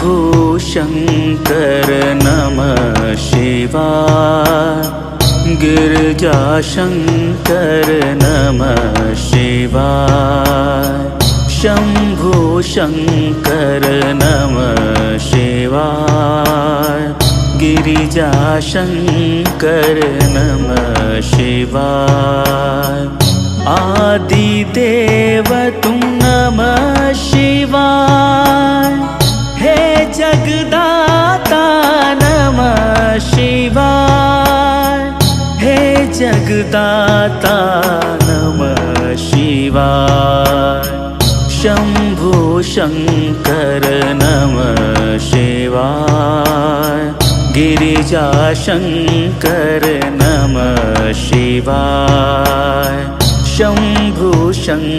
शंभु शंकर नमः शिवाय। गिरिजाशंकर नमः शिवाय। शंभु शंकर नमः शिवाय। गिरिजाशंकर नमः शिवाय। आदिदेव तुम नमः शिवाय। हे जगदाता नमः शिवाय। हे जगदाता नमः शिवाय। शंभु शंकर नमः शिवाय। गिरिजाशंकर नमः शिवाय। शंभु शंकर